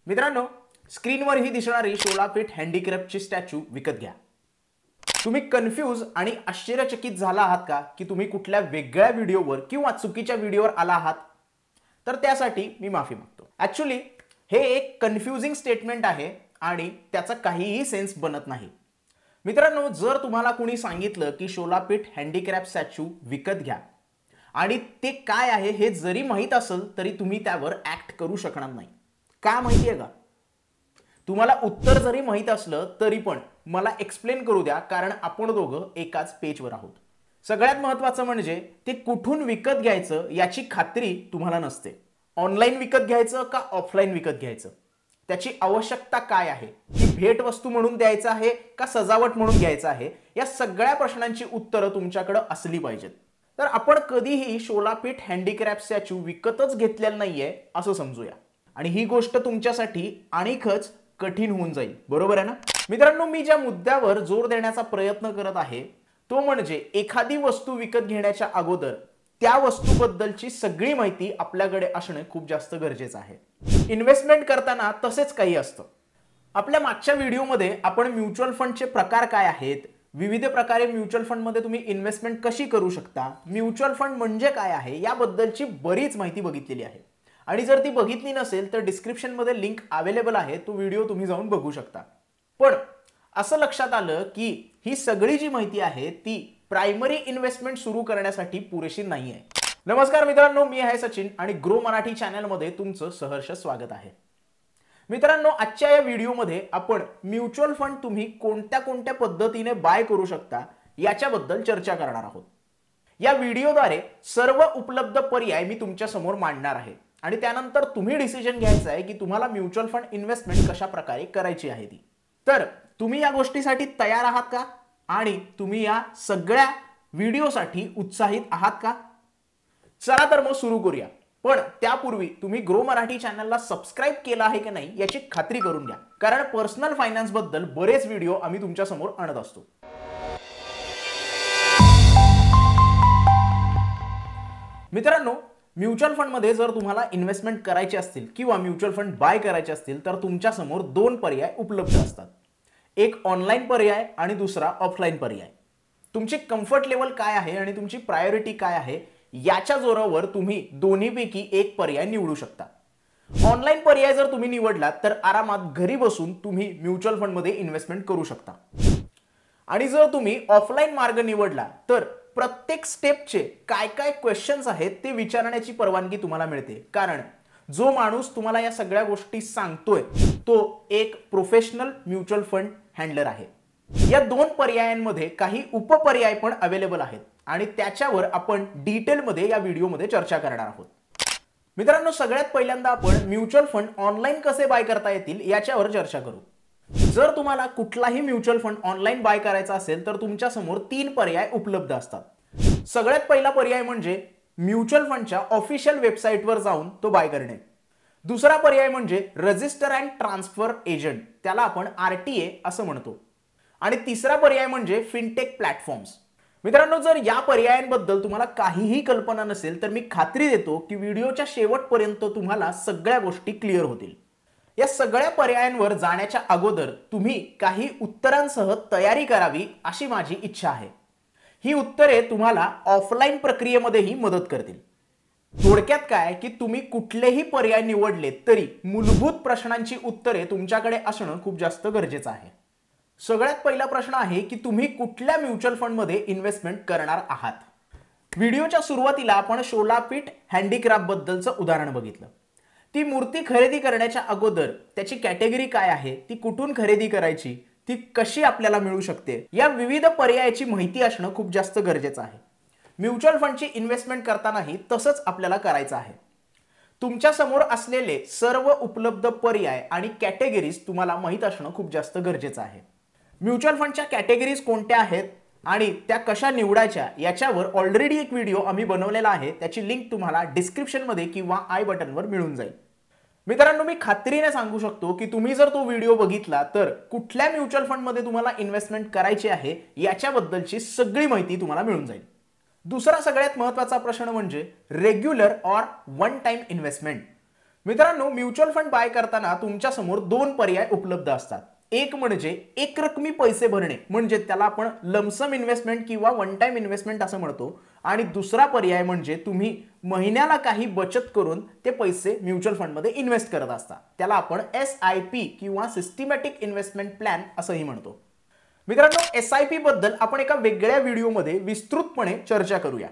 मित्रांनो, स्क्रीनवर ही दिसणारी शोलापीठ हँडीक्राफ्टची स्टॅच्यू विकत घ्या। तुम्ही कन्फ्यूज आणि आश्चर्यचकित झाला आहात का की तुम्ही कुठल्या वेगळ्या व्हिडिओवर किंवा चुकीच्या व्हिडिओवर आला आहात? तर त्यासाठी मी माफी मागतो। ॲक्च्युअली हे एक कन्फ्युजिंग स्टेटमेंट आहे आणि त्याचा काहीही सेन्स बनत नाही। मित्रांनो, जर तुम्हाला कोणी सांगितलं की शोलापीठ हँडीक्राफ्ट स्टॅच्यू विकत घ्या आणि ते काय आहे हे जरी माहित असेल तरी तुम्ही त्यावर ऍक्ट करू शकणार नाही। का माहिती आहे का? तुम्हाला उत्तर जरी माहित असलं तरी पण मला एक्सप्लेन करू द्या, कारण आपण दोघं एकाच पेजवर आहोत। सगळ्यात महत्त्वाचं म्हणजे ते कुठून विकत घ्यायचं याची खात्री तुम्हाला नसते। ऑनलाइन विकत घ्यायचं का ऑफलाइन विकत घ्यायचं, त्याची आवश्यकता काय आहे, ती भेट वस्तू म्हणून द्यायचं आहे का सजावट म्हणून घ्यायचं आहे, या सगळ्या प्रश्नांची उत्तरं तुमच्याकडे असली पाहिजेत। तर आपण कधीही शोलापीठ हँडीक्राफ्ट स्टॅच्यू विकतच घेतलेला नाहीये असं समजूया, आणि ही गोष्ट तुमच्यासाठी आणखीच कठीण होऊन जाईल, बरोबर आहे ना? मित्रांनो, मी ज्या मुद्द्यावर जोर देण्याचा प्रयत्न करत आहे तो म्हणजे एखादी वस्तू विकत घेण्याच्या अगोदर त्या वस्तूबद्दलची सगळी माहिती आपल्याकडे असणे खूप जास्त गरजेचं आहे। इन्व्हेस्टमेंट करताना तसेच काही असतं। आपल्या मागच्या व्हिडिओमध्ये आपण म्युच्युअल फंडचे प्रकार काय आहेत, विविध प्रकारे म्युच्युअल फंड मध्ये तुम्ही इन्व्हेस्टमेंट कशी करू शकता, म्युच्युअल फंड म्हणजे काय आहे याबद्दलची बरीच माहिती बघितलेली आहे। आणि जर ती बघितली नसेल तर डिस्क्रिप्शन मध्ये लिंक अवेलेबल आहे, तो व्हिडिओ तुम्ही जाऊन बघू शकता। पण असं लक्षात आलं की ही सगळी जी माहिती आहे ती प्रायमरी इन्व्हेस्टमेंट सुरू करण्यासाठी पुरेशी नाहीये। नमस्कार मित्रांनो, मी आहे सचिन आणि ग्रो मराठी चॅनल मध्ये तुमचं सहर्ष स्वागत आहे। मित्रांनो, आजच्या या व्हिडिओमध्ये आपण म्युच्युअल फंड तुम्ही कोणत्या कोणत्या पद्धतीने बाय करू शकता याच्याबद्दल चर्चा करणार आहोत। या व्हिडिओद्वारे सर्व उपलब्ध पर्याय मी तुमच्या समोर मांडणार आहे आणि त्यानंतर तुम्ही डिसिजन घ्यायचा आहे की तुम्हाला म्युच्युअल फंड इन्व्हेस्टमेंट कशा प्रकारे करायची आहे ती। तर तुम्ही या गोष्टीसाठी तयार आहात का आणि तुम्ही या सगळ्या व्हिडिओसाठी उत्साहित आहात का? चला तर मग सुरू करूया। पण त्यापूर्वी तुम्ही ग्रो मराठी चॅनलला सबस्क्राइब केला आहे की नाही याची खात्री करून घ्या, कारण पर्सनल फायनान्स बद्दल बरेच व्हिडिओ आम्ही तुमच्या समोर आणत असतो। मित्रांनो, म्युच्युअल फंड मध्ये जर तुम्हाला इन्व्हेस्टमेंट करायची असतील किंवा म्युच्युअल फंड बाय करायचे असतील तर तुमच्या समोर दोन पर्याय उपलब्ध असतात। एक ऑनलाइन पर्याय आणि दुसरा ऑफलाइन पर्याय। तुमची कम्फर्ट लेवल काय आहे आणि तुमची प्रायोरिटी काय आहे याच्या जोरावर तुम्ही दोन्हीपैकी एक पर्याय निवडू शकता। ऑनलाइन पर्याय जर तुम्ही निवडला तर आरामात घरी बसून तुम्ही म्युच्युअल फंड मध्ये इन्व्हेस्टमेंट करू शकता, आणि जर तुम्ही ऑफलाइन मार्ग निवडला तर प्रत्येक स्टेपचे काय काय क्वेश्चन्स आहेत ते विचारण्याची परवानगी तुम्हाला मिळते, कारण जो माणूस तुम्हाला या सगळ्या गोष्टी सांगतोय तो एक प्रोफेशनल म्युच्युअल फंड हँडलर आहे। या दोन पर्यायांमध्ये काही उपपर्याय पण अवेलेबल आहेत आणि त्याच्यावर आपण डिटेलमध्ये या व्हिडिओमध्ये चर्चा करणार आहोत। मित्रांनो, सगळ्यात पहिल्यांदा आपण म्युच्युअल फंड ऑनलाइन कसे बाय करता येतील याच्यावर चर्चा करू। जर तुम्हाला कुठलाही म्युच्युअल फंड ऑनलाइन बाय करायचा असेल तर तुमच्या समोर तीन पर्याय उपलब्ध असतात। सगळ्यात पहिला पर्याय म्हणजे म्युच्युअल फंडच्या ऑफिशियल वेबसाईटवर जाऊन तो बाय करणे। दुसरा पर्याय म्हणजे रजिस्टर अँड ट्रान्सफर एजंट, त्याला आपण RTA असं म्हणतो। आणि तिसरा पर्याय म्हणजे फिनटेक प्लॅटफॉर्म्स। मित्रांनो, जर या पर्यायांबद्दल तुम्हाला काहीही कल्पना नसेल तर मी खात्री देतो की व्हिडिओच्या शेवटपर्यंत तुम्हाला सगळ्या गोष्टी क्लिअर होतील। या सगळ्या पर्यायांवर जाण्याच्या अगोदर तुम्ही काही उत्तरांसह तयारी करावी अशी माझी इच्छा आहे। ही उत्तरे तुम्हाला ऑफलाइन प्रक्रियेमध्येही मदत करतील। थोडक्यात काय की तुम्ही कुठलेही पर्याय निवडले तरी मूलभूत प्रश्नांची उत्तरे तुमच्याकडे असणं खूप जास्त गरजेचं आहे। सगळ्यात पहिला प्रश्न आहे की तुम्ही कुठल्या म्युच्युअल फंड मध्ये इन्व्हेस्टमेंट करणार आहात। व्हिडिओच्या सुरुवातीला आपण शोलापीठ हँडीक्राफ्ट बद्दलचं उदाहरण बघितलं। ती मूर्ती खरेदी करण्याच्या अगोदर त्याची कॅटेगरी काय आहे, ती कुठून खरेदी करायची, ती कशी आपल्याला मिळू शकते, या विविध पर्यायाची माहिती असणं खूप जास्त गरजेचं आहे। म्युच्युअल फंडची इन्व्हेस्टमेंट करतानाही तसंच आपल्याला करायचं आहे। तुमच्या समोर असलेले सर्व उपलब्ध पर्याय आणि कॅटेगरीज तुम्हाला माहित असणं खूप जास्त गरजेचं आहे। म्युच्युअल फंडच्या कॅटेगरीज कोणत्या आहेत आणि त्या कशा निवडायच्या याच्यावर ऑलरेडी एक व्हिडिओ आम्ही बनवलेला आहे, त्याची लिंक तुम्हाला डिस्क्रिप्शन मध्ये किंवा आय बटनवर मिळून जाईल। मित्रांनो, मी खात्रीने सांगू शकतो की तुम्ही जर तो व्हिडिओ बघितला तर कुठल्या म्युच्युअल फंड मध्ये तुम्हाला इन्व्हेस्टमेंट करायची आहे याच्याबद्दलची सगळी माहिती तुम्हाला मिळून जाईल। दुसरा सगळ्यात महत्त्वाचा प्रश्न म्हणजे रेग्युलर और वन टाइम इन्व्हेस्टमेंट। मित्रांनो, म्युच्युअल फंड बाय करताना तुमच्या समोर दोन पर्याय उपलब्ध असतात. एक म्हणजे एकरकमी पैसे भरणे, म्हणजे त्याला आपण लमसम इन्व्हेस्टमेंट किंवा वन टाइम इन्व्हेस्टमेंट असं म्हणतो. आणि दुसरा पर्याय म्हणजे तुम्ही महिन्याला काही बचत करून ते पैसे म्युच्युअल फंडमध्ये इन्व्हेस्ट करत असता. त्याला आपण SIP किंवा सिस्टमॅटिक इन्व्हेस्टमेंट प्लॅन असंही म्हणतो. मित्रांनो, SIP बद्दल आपण एका वेगळ्या व्हिडिओमध्ये विस्तृतपणे चर्चा करूया.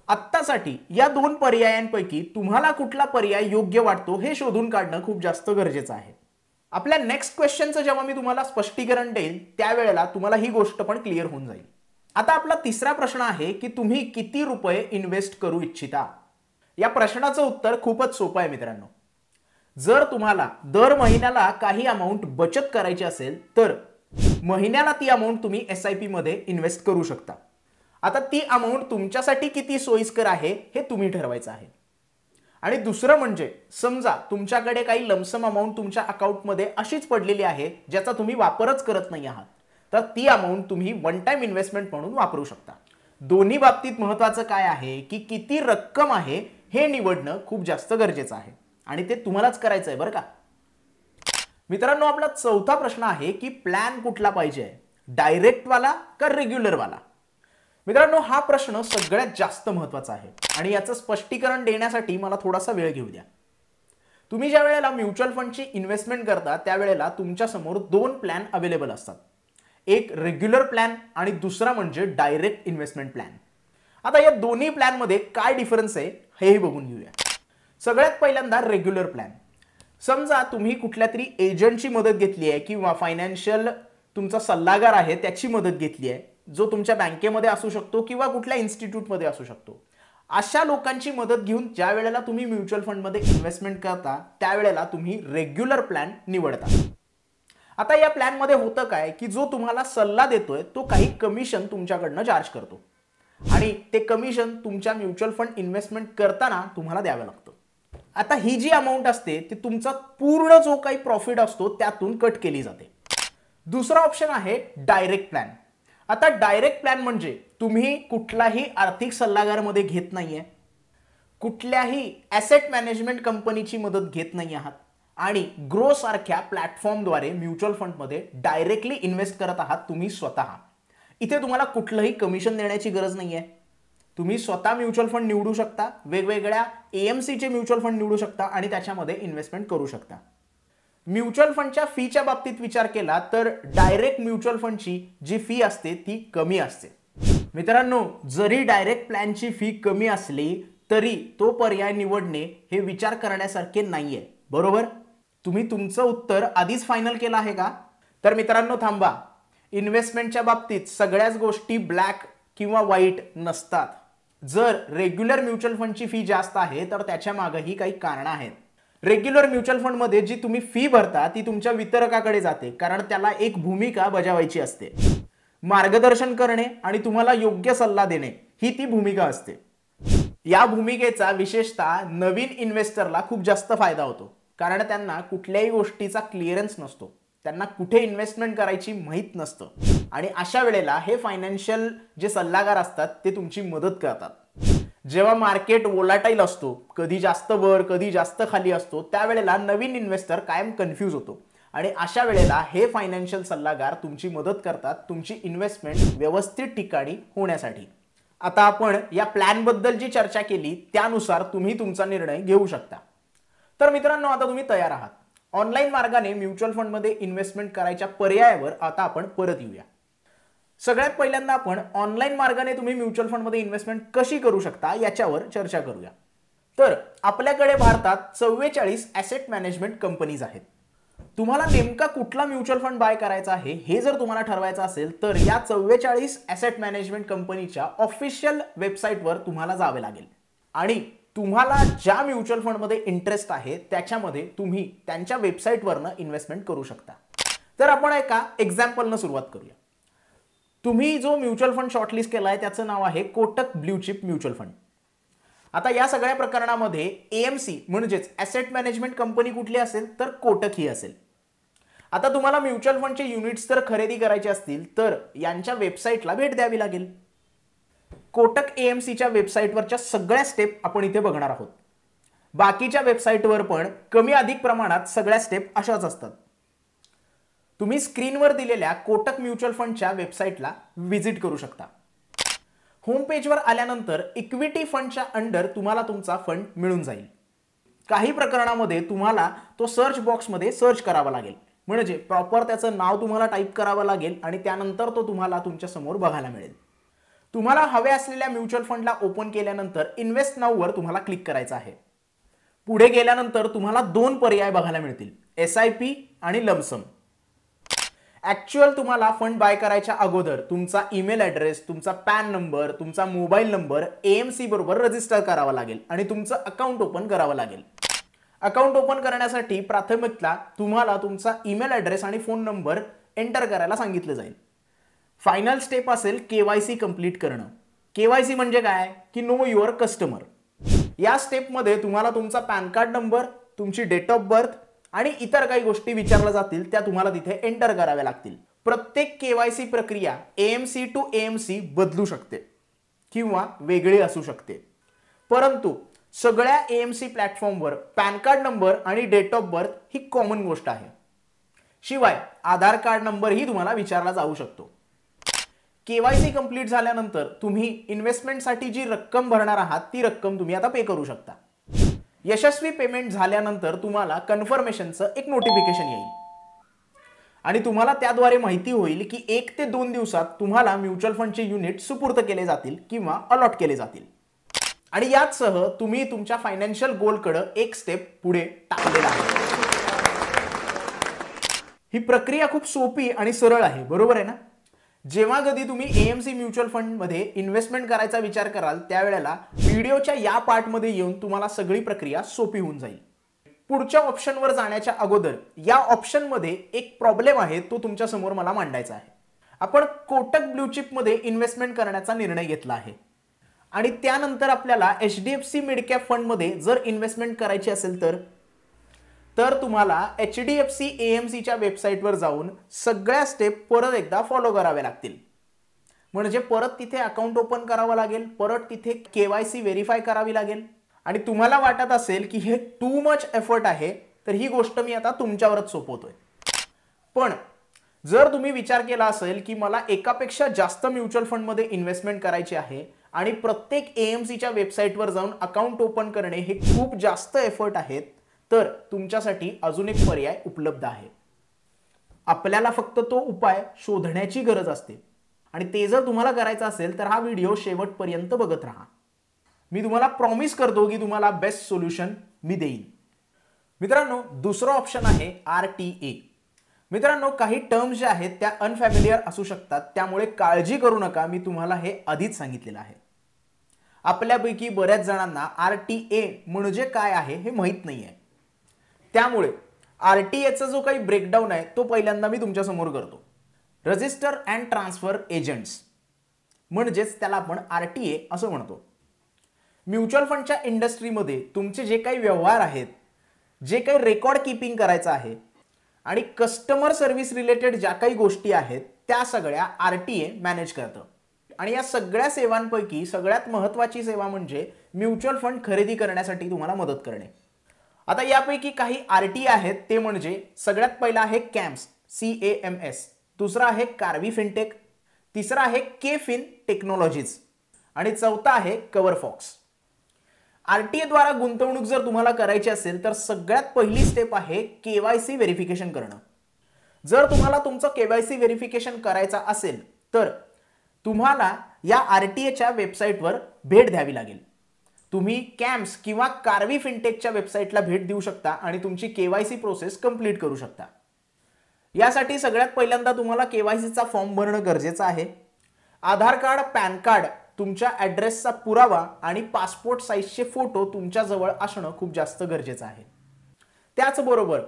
आत्तासाठी या दोन पर्यायांपैकी तुम्हाला कुठला पर्याय योग्य वाटतो हे शोधून काढणं खूप जास्त गरजेचं आहे. आपल्या नेक्स्ट क्वेश्चनचं जेव्हा मी तुम्हाला स्पष्टीकरण देईल त्यावेळेला तुम्हाला ही गोष्ट पण क्लिअर होऊन जाईल. आता आपला तिसरा प्रश्न आहे की तुम्ही किती रुपये इन्व्हेस्ट करू इच्छिता. या प्रश्नाचं उत्तर खूपच सोपं आहे मित्रांनो. जर तुम्हाला दर महिन्याला काही अमाऊंट बचत करायची असेल तर महिन्याला ती अमाऊंट तुम्ही SIP मध्ये इन्व्हेस्ट करू शकता. आता ती अमाऊंट तुमच्यासाठी किती सोयीस्कर आहे हे तुम्ही ठरवायचं आहे. आणि दुसरं म्हणजे समजा तुमच्याकडे काही लमसम अमाऊंट तुमच्या अकाउंटमध्ये अशीच पडलेली आहे ज्याचा तुम्ही वापरच करत नाही आहात, तर ती अमाऊंट तुम्ही वन टाइम इन्व्हेस्टमेंट म्हणून वापरू शकता. दोन्ही बाबतीत महत्त्वाचं काय आहे की किती रक्कम आहे हे निवडणं खूप जास्त गरजेचं आहे आणि ते तुम्हालाच करायचं आहे बरं का. मित्रांनो, आपला चौथा प्रश्न आहे की प्लॅन कुठला पाहिजे, डायरेक्ट वाला का रेग्युलर वाला. मित्रांनो, हा प्रश्न सगळ्यात जास्त महत्त्वाचा आहे आणि याचं स्पष्टीकरण देण्यासाठी मला थोडासा वेळ घेऊ द्या. तुम्ही ज्या वेळेला म्युच्युअल फंडची इन्व्हेस्टमेंट करता त्यावेळेला तुमच्या समोर दोन प्लॅन अवेलेबल असतात. एक रेग्युलर प्लॅन आणि दुसरा म्हणजे डायरेक्ट इन्व्हेस्टमेंट प्लॅन. आता या दोन्ही प्लॅनमध्ये काय डिफरन्स आहे हेही बघून घेऊया. सगळ्यात पहिल्यांदा रेग्युलर प्लॅन. समजा तुम्ही कुठल्या तरी एजंटची मदत घेतली आहे किंवा फायनान्शियल तुमचा सल्लागार आहे त्याची मदत घेतली आहे, जो तुमच्या बँकेमध्ये असू शकतो किंवा कुठल्या इन्स्टिट्यूटमध्ये असू शकतो. अशा लोकांची मदत घेऊन ज्या वेळेला तुम्ही म्युच्युअल फंडमध्ये इन्व्हेस्टमेंट करता त्यावेळेला तुम्ही रेग्युलर प्लॅन निवडता. आता या प्लॅनमध्ये होतं काय की जो तुम्हाला सल्ला देतोय तो काही कमिशन तुमच्याकडनं चार्ज करतो आणि ते कमिशन तुमच्या म्युच्युअल फंड इन्व्हेस्टमेंट करताना तुम्हाला द्यावं लागतं. आता ही जी अमाऊंट असते ती तुमचा पूर्ण जो काही प्रॉफिट असतो त्यातून कट केली जाते. दुसरा ऑप्शन आहे डायरेक्ट प्लॅन. आता डायरेक्ट प्लॅन म्हणजे तुम्ही कुठलाही आर्थिक सल्लागारमध्ये घेत नाहीये, कुठल्याही ॲसेट मॅनेजमेंट कंपनीची मदत घेत नाही आहात आणि ग्रो सारख्या प्लॅटफॉर्मद्वारे म्युच्युअल फंडमध्ये डायरेक्टली इन्व्हेस्ट करत आहात तुम्ही स्वतः. इथे तुम्हाला कुठलंही कमिशन देण्याची गरज नाहीये. तुम्ही स्वतः म्युच्युअल फंड निवडू शकता, वेगवेगळ्या AMCचे म्युच्युअल फंड निवडू शकता आणि त्याच्यामध्ये इन्व्हेस्टमेंट करू शकता. म्युच्युअल फंडच्या फीच्या बाबतीत विचार केला तर डायरेक्ट म्युच्युअल फंडची जी फी असते ती कमी असते. मित्रांनो, जरी डायरेक्ट प्लॅनची फी कमी असली तरी तो पर्याय निवडणे हे विचार करण्यासारखे नाहीये, बरोबर. तुम्ही तुमचं उत्तर आधीच फायनल केलं आहे का. तर मित्रांनो थांबा. इन्व्हेस्टमेंटच्या बाबतीत सगळ्याच गोष्टी ब्लॅक किंवा व्हाईट नसतात. जर रेग्युलर म्युच्युअल फंडची फी जास्त आहे तर त्याच्या मागेही काही कारणं आहेत. रेग्युलर म्युच्युअल फंडमध्ये जी तुम्ही फी भरता ती तुमच्या वितरकाकडे जाते, कारण त्याला एक भूमिका बजावायची असते. मार्गदर्शन करणे आणि तुम्हाला योग्य सल्ला देणे ही ती भूमिका असते. या भूमिकेचा विशेषतः नवीन इन्व्हेस्टरला खूप जास्त फायदा होतो, कारण त्यांना कुठल्याही गोष्टीचा क्लिअरन्स नसतो, त्यांना कुठे इन्व्हेस्टमेंट करायची माहीत नसतं आणि अशा वेळेला हे फायनान्शियल जे सल्लागार असतात ते तुमची मदत करतात. जेव्हा मार्केट वोलाटाईल असतो, कधी जास्त वर कधी जास्त खाली असतो, त्यावेळेला नवीन इन्व्हेस्टर कायम कन्फ्यूज होतो आणि अशा वेळेला हे फायनान्शियल सल्लागार तुमची मदत करतात तुमची इन्व्हेस्टमेंट व्यवस्थित ठिकाणी होण्यासाठी. आता आपण या प्लॅन बद्दल जी चर्चा केली त्यानुसार तुम्ही तुमचा निर्णय घेऊ शकता. तर मित्रांनो, आता तुम्ही तयार आहात. ऑनलाईन मार्गाने म्युच्युअल फंडमध्ये इन्व्हेस्टमेंट करायच्या पर्यायावर आता आपण परत येऊया. सगळ्यात पहिल्यांदा आपण ऑनलाईन मार्गाने तुम्ही म्युच्युअल फंडमध्ये इन्व्हेस्टमेंट कशी करू शकता याच्यावर चर्चा करूया. तर आपल्याकडे भारतात 44 ॲसेट मॅनेजमेंट कंपनीज आहेत. तुम्हाला नेमका कुठला म्युच्युअल फंड बाय करायचा आहे हे जर तुम्हाला ठरवायचं असेल तर या 44 ॲसेट मॅनेजमेंट कंपनीच्या ऑफिशियल वेबसाईटवर तुम्हाला जावे लागेल आणि तुम्हाला ज्या म्युच्युअल फंडमध्ये इंटरेस्ट आहे त्याच्यामध्ये तुम्ही त्यांच्या वेबसाईटवरनं इन्व्हेस्टमेंट करू शकता. तर आपण एका एक्झाम्पलनं सुरुवात करूया. तुम्ही जो म्युच्युअल फंड शॉर्टलिस्ट केला आहे त्याचं नाव आहे Kotak blue chip mutual fund. आता या सगळ्या प्रकरणामध्ये AMC म्हणजेच ॲसेट मॅनेजमेंट कंपनी कुठली असेल तर कोटक ही असेल. आता तुम्हाला म्युच्युअल फंडचे युनिट्स जर खरेदी करायचे असतील तर यांच्या वेबसाईटला भेट द्यावी लागेल. कोटक AMCच्या वेबसाईटवरच्या सगळ्या स्टेप आपण इथे बघणार आहोत. बाकीच्या वेबसाईटवर पण कमी अधिक प्रमाणात सगळ्या स्टेप अशाच असतात. तुम्ही स्क्रीनवर दिलेल्या कोटक म्युच्युअल फंडच्या वेबसाईटला व्हिजिट करू शकता. होम पेजवर आल्यानंतर इक्विटी फंडच्या अंडर तुम्हाला तुमचा फंड मिळून जाईल. काही प्रकरणामध्ये तुम्हाला तो सर्च बॉक्समध्ये सर्च करावा लागेल, म्हणजे प्रॉपर त्याचं नाव तुम्हाला टाईप करावं लागेल आणि त्यानंतर तो तुम्हाला तुमच्या समोर बघायला मिळेल. तुम्हाला हवे असलेल्या म्युच्युअल फंडला ओपन केल्यानंतर इन्व्हेस्ट नाऊ वर तुम्हाला क्लिक करायचं आहे. पुढे गेल्यानंतर तुम्हाला दोन पर्याय बघायला मिळतील, SIP आणि लमसम. ऍक्च्युअल तुम्हाला फंड बाय करायच्या अगोदर तुमचा ईमेल ॲड्रेस, तुमचा पॅन नंबर, तुमचा मोबाईल नंबर AMC बरोबर रजिस्टर करावा लागेल आणि तुमचं अकाउंट ओपन करावं लागेल. अकाउंट ओपन करण्यासाठी प्राथमिकता तुम्हाला तुमचा ईमेल ॲड्रेस आणि फोन नंबर एंटर करायला सांगितलं जाईल. फायनल स्टेप असेल KYC कंप्लीट करणं. KYC म्हणजे काय की नो युअर कस्टमर. या स्टेपमध्ये तुम्हाला तुमचा पॅन कार्ड नंबर, तुमची डेट ऑफ बर्थ आणि इतर काही गोष्टी विचारल्या जातील त्या तुम्हाला तिथे एंटर कराव्या लागतील. प्रत्येक KYC प्रक्रिया AMC टू AMC बदलू शकते किंवा वेगळी असू शकते, परंतु सगळ्या AMC प्लॅटफॉर्मवर पॅन कार्ड नंबर आणि डेट ऑफ बर्थ ही कॉमन गोष्ट आहे. शिवाय आधार कार्ड नंबर ही तुम्हाला विचारला जाऊ शकतो. KYC कंप्लीट झाल्यानंतर तुम्ही इन्व्हेस्टमेंटसाठी जी रक्कम भरणार आहात ती रक्कम तुम्ही आता पे करू शकता. यशस्वी पेमेंट झाल्यानंतर तुम्हाला कन्फर्मेशनचं एक नोटिफिकेशन येईल आणि तुम्हाला त्याद्वारे माहिती होईल की 1 ते 2 दिवसात तुम्हाला म्युच्युअल फंडचे युनिट सुपूर्द केले जातील किंवा अलॉट केले जातील. आणि याचसह तुम्ही तुमच्या फायनान्शियल गोलकडे एक स्टेप पुढे टाकलेला आहे. ही प्रक्रिया खूप सोपी आणि सरळ आहे, बरोबर आहे ना? जेव्हा कधी तुम्ही AMC म्युच्युअल फंड मध्ये इन्व्हेस्टमेंट करायचा विचार कराल त्यावेळेला व्हिडिओच्या या पार्टमध्ये येऊन तुम्हाला सगळी प्रक्रिया सोपी होऊन जाईल. पुढच्या ऑप्शनवर जाण्याच्या अगोदर या ऑप्शनमध्ये एक प्रॉब्लेम आहे, तो तुमच्या समोर मला मांडायचा आहे. आपण कोटक ब्लू चिप मध्ये इन्व्हेस्टमेंट करण्याचा निर्णय घेतला आहे आणि त्यानंतर आपल्याला HDFC मिड कॅप फंड मध्ये जर इन्व्हेस्टमेंट करायची असेल तर तुम्हाला HDFC AMCच्या वेबसाईटवर जाऊन सगळ्या स्टेप परत एकदा फॉलो कराव्या लागतील. म्हणजे परत तिथे अकाउंट ओपन करावं लागेल, परत तिथे KYC व्हेरीफाय करावी लागेल. आणि तुम्हाला वाटत असेल की हे टू मच एफर्ट आहे, तर ही गोष्ट मी आता तुमच्यावरच सोपवतोय. पण जर तुम्ही विचार केला असेल की मला एकापेक्षा जास्त म्युच्युअल फंड मध्ये इन्व्हेस्टमेंट करायची आहे आणि प्रत्येक AMCच्या वेबसाईटवर जाऊन अकाउंट ओपन करणे हे खूप जास्त एफर्ट आहेत, तर तुमच्यासाठी अजून एक पर्याय उपलब्ध आहे. आपल्याला फक्त तो उपाय शोधण्याची गरज असते आणि ते जर तुम्हाला करायचं असेल तर हा व्हिडिओ शेवटपर्यंत बघत राहा. मी तुम्हाला प्रॉमिस करतो की तुम्हाला बेस्ट सोल्युशन मी देईन. मित्रांनो, दुसरा ऑप्शन आहे RTA. मित्रांनो, काही टर्म्स ज्या आहेत त्या अनफॅमिलियर असू शकतात, त्यामुळे काळजी करू नका. मी तुम्हाला हे आधीच सांगितलेलं आहे. आपल्यापैकी बऱ्याच जणांना RTA म्हणजे काय आहे हे माहित नाहीये, त्यामुळे RTAचा जो काही ब्रेकडाऊन आहे तो पहिल्यांदा मी तुमच्या समोर करतो. रजिस्टर अँड ट्रान्सफर एजंट्स म्हणजेच त्याला आपण RTA असं म्हणतो. म्युच्युअल फंडच्या इंडस्ट्रीमध्ये तुमचे जे काही व्यवहार आहेत, जे काही रेकॉर्ड कीपिंग करायचं आहे आणि कस्टमर सर्व्हिस रिलेटेड ज्या काही गोष्टी आहेत त्या सगळ्या RTA मॅनेज करतं. आणि या सगळ्या सेवांपैकी सगळ्यात महत्त्वाची सेवा म्हणजे म्युच्युअल फंड खरेदी करण्यासाठी तुम्हाला मदत करणे. आता यापैकी काही RTA आहेत, ते म्हणजे सगळ्यात पहिला आहे CAMS, दुसरा आहे कार्वी फिनटेक, तिसरा आहे KFin टेक्नॉलॉजीज आणि चौथा आहे कव्हरफॉक्स. RTA द्वारा गुंतवणूक जर तुम्हाला करायची असेल तर सगळ्यात पहिली स्टेप आहे KYC व्हेरिफिकेशन करणं. जर तुम्हाला तुमचं KYC व्हेरिफिकेशन करायचं असेल तर तुम्हाला या RTAच्या वेबसाईटवर भेट द्यावी लागेल. तुम्ही कॅम्स किंवा कार्वी फिनटेकच्या वेबसाईटला भेट देऊ शकता आणि तुमची KYC प्रोसेस कंप्लीट करू शकता. यासाठी सगळ्यात पहिल्यांदा तुम्हाला KYCचा फॉर्म भरणं गरजेचं आहे. आधार कार्ड, पॅन कार्ड, तुमच्या ॲड्रेसचा पुरावा आणि पासपोर्ट साईजचे फोटो तुमच्या जवळ असणं खूप जास्त गरजेचं आहे. त्याचबरोबर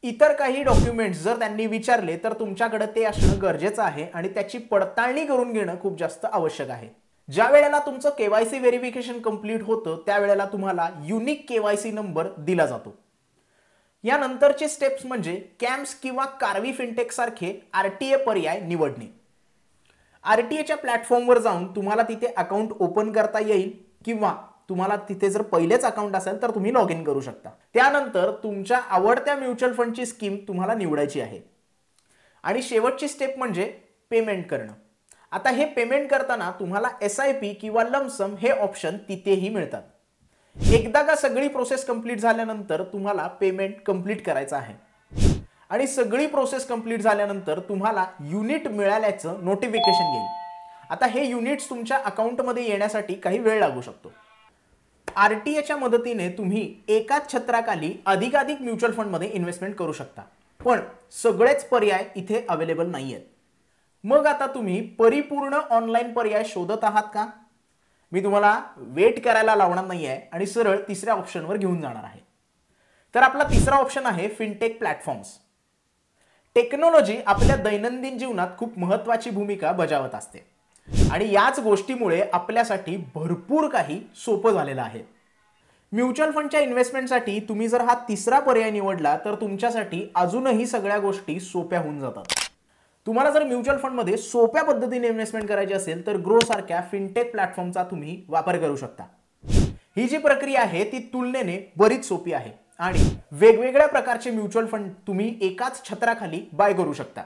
इतर काही डॉक्युमेंट्स जर त्यांनी विचारले तर तुमच्याकडे ते असणं गरजेचं आहे आणि त्याची पडताळणी करून घेणं खूप जास्त आवश्यक आहे. ज्या वेळेला तुमचं KYC व्हेरिफिकेशन कंप्लीट होतं त्यावेळेला तुम्हाला युनिक KYC नंबर दिला जातो. यानंतरचे स्टेप्स म्हणजे कॅम्स किंवा कार्वी फिनटेक सारखे RTA पर्याय निवडणे. RTAच्या प्लॅटफॉर्मवर जाऊन तुम्हाला तिथे अकाउंट ओपन करता येईल किंवा तुम्हाला तिथे जर पहिलेच अकाउंट असेल तर तुम्ही लॉग इन करू शकता। त्यानंतर तुमच्या आवडत्या म्युच्युअल फंडची स्कीम तुम्हाला निवडायची आहे आणि शेवटची स्टेप म्हणजे पेमेंट करणं। आता हे पेमेंट करताना तुम्हाला SIP किंवा लमसम हे ऑप्शन तिथेही मिळतात। एकदा का सगळी प्रोसेस कंप्लीट झाल्यानंतर तुम्हाला पेमेंट कंप्लीट करायचं आहे आणि सगळी प्रोसेस कंप्लीट झाल्यानंतर तुम्हाला युनिट मिळाल्याचं नोटिफिकेशन येईल। आता हे युनिट्स तुमच्या अकाउंटमध्ये येण्यासाठी काही वेळ लागू शकतो। RTA मदतीने तुम्ही एकाच छत्राखाली अधिकाधिक म्युच्युअल फंडमध्ये इन्व्हेस्टमेंट करू शकता, पण सगळेच पर्याय इथे अवेलेबल नाहीयेत। मग आता तुम्ही परिपूर्ण ऑनलाईन पर्याय शोधत आहात का? मी तुम्हाला वेट करायला लावणार नाहीये आणि सरळ तिसऱ्या ऑप्शनवर घेऊन जाणार आहे। तर आपला तिसरा ऑप्शन आहे फिनटेक प्लॅटफॉर्म्स। टेक्नॉलॉजी आपल्या दैनंदिन जीवनात खूप महत्त्वाची भूमिका बजावत असते आणि याच गोष्टीमुळे आपल्यासाठी भरपूर काही सोपं झालेलं आहे। म्युच्युअल फंडच्या इन्व्हेस्टमेंटसाठी तुम्ही जर हा तिसरा पर्याय निवडला तर तुमच्यासाठी अजूनही सगळ्या गोष्टी सोप्या होऊन जातात। तुम्हाला जर म्युच्युअल फंडमध्ये सोप्या पद्धतीने इन्व्हेस्टमेंट करायची असेल तर ग्रो सारख्या फिनटेक प्लॅटफॉर्मचा तुम्ही वापर करू शकता। ही जी प्रक्रिया आहे ती तुलनेने बरीच सोपी आहे आणि वेगवेगळ्या प्रकारचे म्युच्युअल फंड तुम्ही एकाच छत्राखाली बाय करू शकता।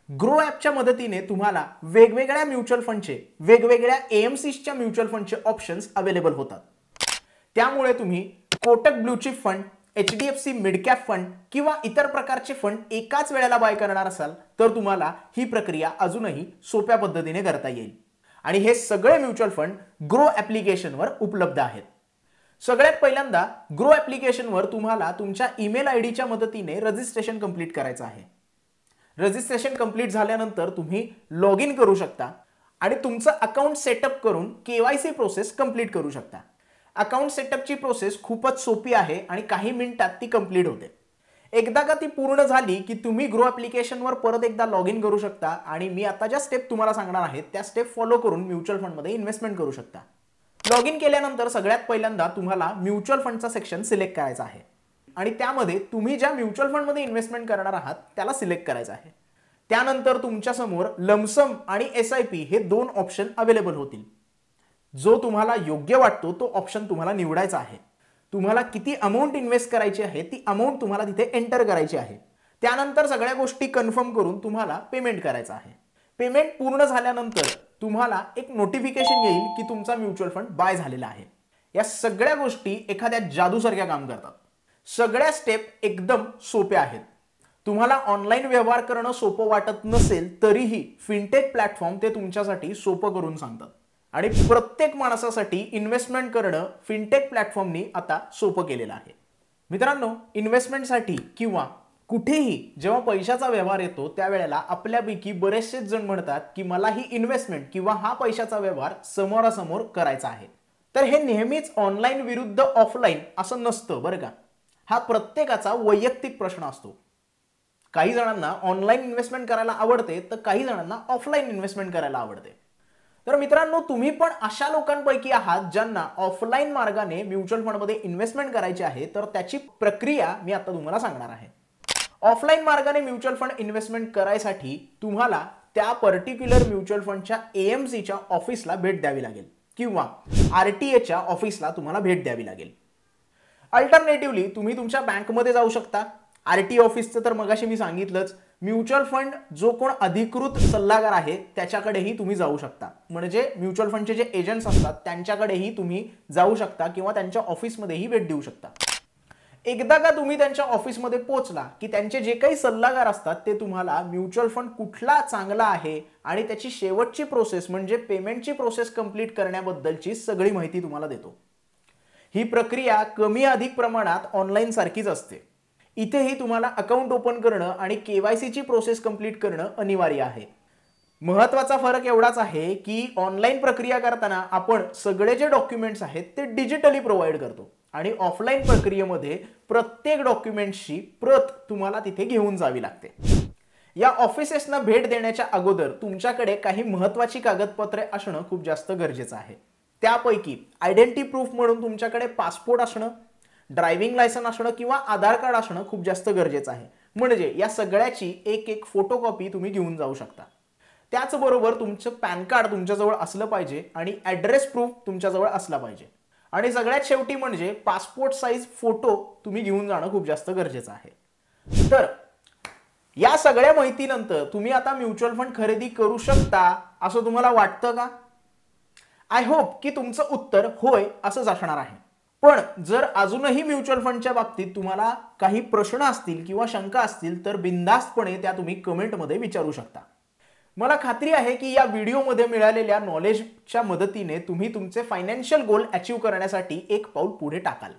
ग्रो ॲपच्या मदतीने तुम्हाला वेगवेगळ्या म्युच्युअल फंडचे वेगवेगळ्या AMCच्या म्युच्युअल फंडचे ऑप्शन्स अवेलेबल होतात। त्यामुळे तुम्ही Kotak blue chip fund, HDFC mid cap fund किंवा इतर प्रकारचे फंड एकाच वेळेला बाय करणार असाल तर तुम्हाला ही प्रक्रिया अजूनही सोप्या पद्धतीने करता येईल आणि हे सगळे म्युच्युअल फंड ग्रो ॲप्लिकेशनवर उपलब्ध आहेत। सगळ्यात पहिल्यांदा ग्रो ॲप्लिकेशनवर तुम्हाला तुमच्या ईमेल आयडीच्या मदतीने रजिस्ट्रेशन कंप्लीट करायचं आहे। रजिस्ट्रेशन कंप्लीट झाल्यानंतर तुम्ही लॉग इन करू शकता आणि तुमचं अकाउंट सेटअप करून KYC प्रोसेस कंप्लीट करू शकता। अकाउंट सेटअपची प्रोसेस खूपच सोपी आहे आणि काही मिनिटात ती कंप्लीट होते। एकदा का ती पूर्ण झाली की तुम्ही ग्रो ॲप्लिकेशनवर परत एकदा लॉग इन करू शकता आणि मी आता ज्या स्टेप तुम्हाला सांगणार आहे त्या स्टेप फॉलो करून म्युच्युअल फंडमध्ये इन्व्हेस्टमेंट करू शकता। लॉग इन केल्यानंतर सगळ्यात पहिल्यांदा तुम्हाला म्युच्युअल फंडचा सेक्शन सिलेक्ट करायचा आहे आणि त्यामध्ये तुम्ही ज्या म्युच्युअल फंडमध्ये इन्व्हेस्टमेंट करणार आहात त्याला सिलेक्ट करायचं आहे। त्यानंतर तुमच्या समोर लमसम आणि SIP हे दोन ऑप्शन अवेलेबल होतील। जो तुम्हाला योग्य वाटतो तो ऑप्शन तुम्हाला निवडायचा आहे। तुम्हाला किती अमाउंट इन्व्हेस्ट करायची आहे ती अमाउंट तुम्हाला तिथे एंटर करायची आहे। त्यानंतर सगळ्या गोष्टी कन्फर्म करून तुम्हाला पेमेंट करायचं आहे। पेमेंट पूर्ण झाल्यानंतर तुम्हाला एक नोटिफिकेशन येईल की तुमचा म्युच्युअल फंड बाय झालेला आहे। या सगळ्या गोष्टी एखाद्या जादूसारख्या काम करतात। सगळ्या स्टेप एकदम सोप्या आहेत। तुम्हाला ऑनलाईन व्यवहार करणं सोपं वाटत नसेल तरीही फिनटेक प्लॅटफॉर्म ते तुमच्यासाठी सोपं करून सांगतात आणि प्रत्येक माणसासाठी इन्व्हेस्टमेंट करणं फिनटेक प्लॅटफॉर्मनी आता सोपं केलेलं आहे। मित्रांनो, इन्व्हेस्टमेंटसाठी किंवा कुठेही जेव्हा पैशाचा व्यवहार येतो त्यावेळेला आपल्यापैकी बरेचसे जण म्हणतात की मला ही इन्व्हेस्टमेंट किंवा हा पैशाचा व्यवहार समोरासमोर करायचा आहे। तर हे नेहमीच ऑनलाईन विरुद्ध ऑफलाईन असं नसतं बरं का। हा प्रत्येकाचा वैयक्तिक प्रश्न असतो। काही जणांना ऑनलाईन इन्व्हेस्टमेंट करायला आवडते तर काही जणांना ऑफलाईन इन्व्हेस्टमेंट करायला आवडते। तर मित्रांनो, तुम्ही पण अशा लोकांपैकी आहात ज्यांना ऑफलाईन मार्गाने म्युच्युअल फंडमध्ये इन्व्हेस्टमेंट करायची आहे तर त्याची प्रक्रिया मी आता तुम्हाला सांगणार आहे। ऑफलाईन मार्गाने म्युच्युअल फंड इन्व्हेस्टमेंट करायसाठी तुम्हाला त्या पर्टिक्युलर म्युच्युअल फंडच्या AMCच्या ऑफिसला भेट द्यावी लागेल किंवा RTAच्या ऑफिसला तुम्हाला भेट द्यावी लागेल। अल्टरनेटिव्हली तुम्ही तुमच्या बँकमध्ये जाऊ शकता। RTA ऑफिसचं तर मगाशी मी सांगितलंच। म्युच्युअल फंड जो कोण अधिकृत सल्लागार आहे त्याच्याकडेही तुम्ही जाऊ शकता, म्हणजे म्युच्युअल फंडचे जे एजंट्स असतात त्यांच्याकडेही तुम्ही जाऊ शकता किंवा त्यांच्या ऑफिसमध्येही भेट देऊ शकता। एकदा का तुम्ही त्यांच्या ऑफिसमध्ये पोहोचला की त्यांचे जे काही सल्लागार असतात ते तुम्हाला म्युच्युअल फंड कुठला चांगला आहे आणि त्याची शेवटची प्रोसेस म्हणजे पेमेंटची प्रोसेस कंप्लीट करण्याबद्दलची सगळी माहिती तुम्हाला देतो। ही प्रक्रिया कमी अधिक प्रमाणात ऑनलाईन सारखीच असते। इथेही तुम्हाला अकाउंट ओपन करणं आणि KYCची प्रोसेस कंप्लीट करणं अनिवार्य आहे। महत्त्वाचा फरक एवढाच आहे की ऑनलाईन प्रक्रिया करताना आपण सगळे जे डॉक्युमेंट्स आहेत ते डिजिटली प्रोव्हाइड करतो आणि ऑफलाईन प्रक्रियेमध्ये प्रत्येक डॉक्युमेंट्सची प्रत तुम्हाला तिथे घेऊन जावी लागते। या ऑफिसेसना भेट देण्याच्या अगोदर तुमच्याकडे काही महत्त्वाची कागदपत्रे असणं खूप जास्त गरजेचं आहे। त्यापैकी आयडेंटिटी प्रूफ म्हणून तुमच्याकडे पासपोर्ट असणं, ड्रायव्हिंग लायसन असणं किंवा आधार कार्ड असणं खूप जास्त गरजेचं आहे। म्हणजे या सगळ्याची एक फोटोकॉपी तुम्ही घेऊन जाऊ शकता। त्याचबरोबर तुमचं पॅन कार्ड तुमच्याजवळ असलं पाहिजे आणि ॲड्रेस प्रूफ तुमच्याजवळ असला पाहिजे। आणि सगळ्यात शेवटी म्हणजे पासपोर्ट साईज फोटो तुम्ही घेऊन जाणं खूप जास्त गरजेचं आहे। तर या सगळ्या माहितीनंतर तुम्ही आता म्युच्युअल फंड खरेदी करू शकता असं तुम्हाला वाटतं का? आय होप की तुमचं उत्तर होय असंच असणार आहे। पण जर अजूनही म्युच्युअल फंडच्या बाबतीत तुम्हाला काही प्रश्न असतील किंवा शंका असतील तर बिनधास्तपणे त्या तुम्ही कमेंटमध्ये विचारू शकता। मला खात्री आहे की या व्हिडिओमध्ये मिळालेल्या नॉलेजच्या मदतीने तुम्ही तुमचे फायनान्शियल गोल अचीव करण्यासाठी एक पाऊल पुढे टाकाल।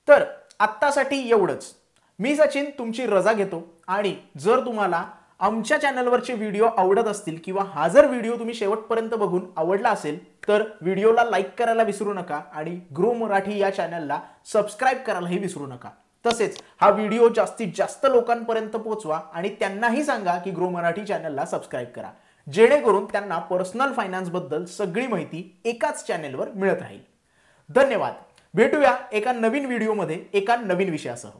तर आत्तासाठी एवढंच। मी सचिन तुमची रजा घेतो आणि जर तुम्हाला आमच्या चॅनलवरचे व्हिडिओ आवडत असतील किंवा हा जर व्हिडिओ तुम्ही शेवटपर्यंत बघून आवडला असेल तर व्हिडिओला लाईक करायला विसरू नका आणि ग्रो मराठी या चॅनलला सबस्क्राइब करायलाही विसरू नका। तसेच हा व्हिडिओ जास्तीत जास्त लोकांपर्यंत पोहोचवा आणि त्यांनाही सांगा की ग्रो मराठी चॅनलला सबस्क्राइब करा, जेणेकरून त्यांना पर्सनल फायनान्स बद्दल सगळी माहिती एकाच चॅनलवर मिळत राहील। धन्यवाद। भेटूया एका नवीन व्हिडिओमध्ये एका नवीन विषयासह।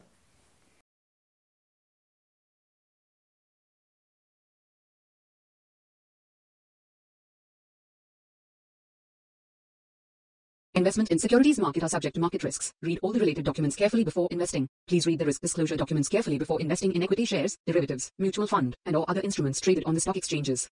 Investment in securities market are subject to market risks. Read all the related documents carefully before investing. Please read the risk disclosure documents carefully before investing in equity shares, derivatives, mutual fund, and or other instruments traded on the stock exchanges.